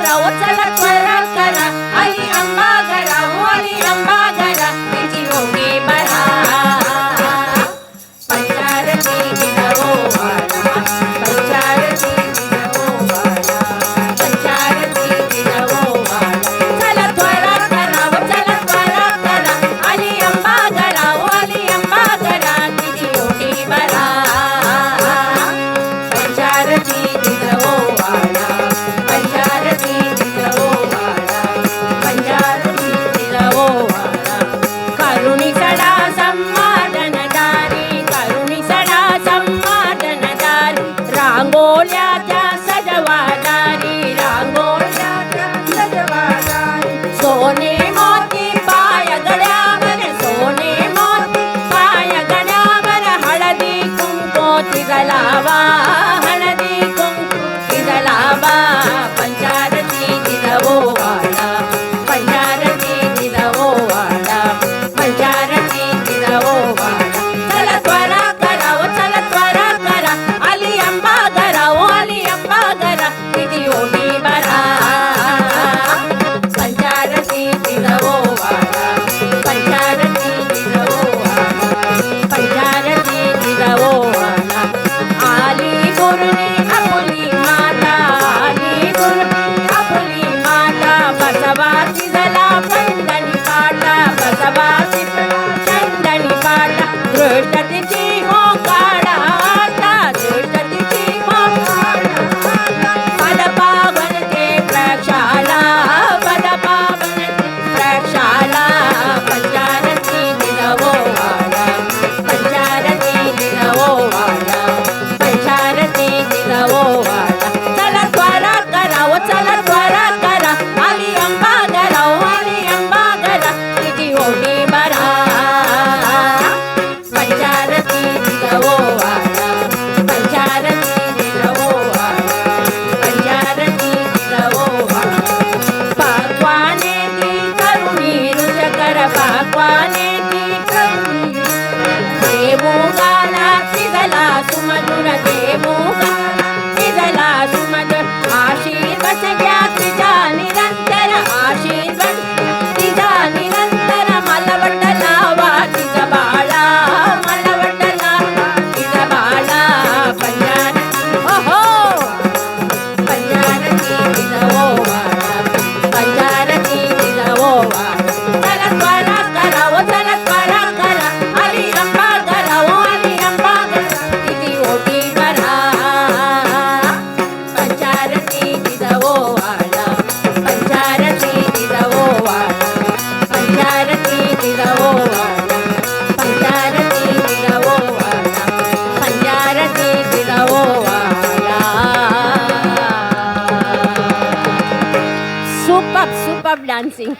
करा ओ चला त्वरा करा आली अंबा घरा हो आली अंबा घरा तिची ओटी भरा पंचारती दिनवो वाडा पंचारती दिनवो वाडा पंचारती दिनवो वाडा चला त्वरा करा ओ चला त्वरा करा आली अंबा घरा हो आली अंबा घरा तिची ओटी भरा पंचारती दिनवो वाडा पंचारती दिनवो वाडा पंचारती दिनवो वाडा करुणी सडा संमादनदारी करुणी सडा संमादनदारी रांगोळ्याच्या सजवादारी रांगोळ्याच्या सजवादारी सोने मोती पाय गड्यावर सोने मोती पाय गड्यावर हळदी कुंकू तिजलावा हळदी कुंकू तिजलावा पंचारती दिनवो वाडा पंचारती दिनवो वाडा पंचारती दिनवो वाडा चला त्वरा करा ओ चला त्वरा करा आली अंबा घरा ओ आली अंबा घरा तिची ओटी भरा पंचारती दिनवो वाडा पंचारती दिनवो वाडा पंचारती दिनवो वाडा आली गुरुनी आपुली माता आली गुरुनी आपुली माता बसवा तिजला पंडनी पाटा बसवा तिजला पंडनी पाटा दृष्ट तिची हो काढा आता दृष्ट तिची हो काढा पद पावन ते प्रक्षाला पद पावन ते प्रक्षाला पंचारती दिनवो वाडा पंचारती दिनवो वाडा पंचारती दिनवो वाडा चला त्वरा करा ओ चला त्वरा करा आली अंबा घरा ओ आली अंबा घरा तिची ओटी भरा पंचारती दिनवो वाडा पंचारती दिनवो वाडा पंचारती दिनवो वाडा पाकवाने ती करुणी रुचकर पाकवाने ती करुणी देवोगाला तिजला सुमधुर देवोगाला तिजला सुमधुर आशीर्वाद घ्या तिचा निरंतर आशीर्वाद तिचा निरंतर मलवट लावा तिचा बाळा मलवट लावा तिचा बाळा पंचारती हो पंचारती दिनवो वाडा पंचारती दिनवो वाडा चला त्वरा करा ओ चला त्वरा करा आली अंबा घरा ओ आली अंबा घरा तिची ओटी भरा पंचारती दिनवो वाडा पंचारती दिनवो वाडा पंचारती दिनवो वाडा पंचारती दिनवो वाडा पंचारती दिनवो वाडा superb superb dancing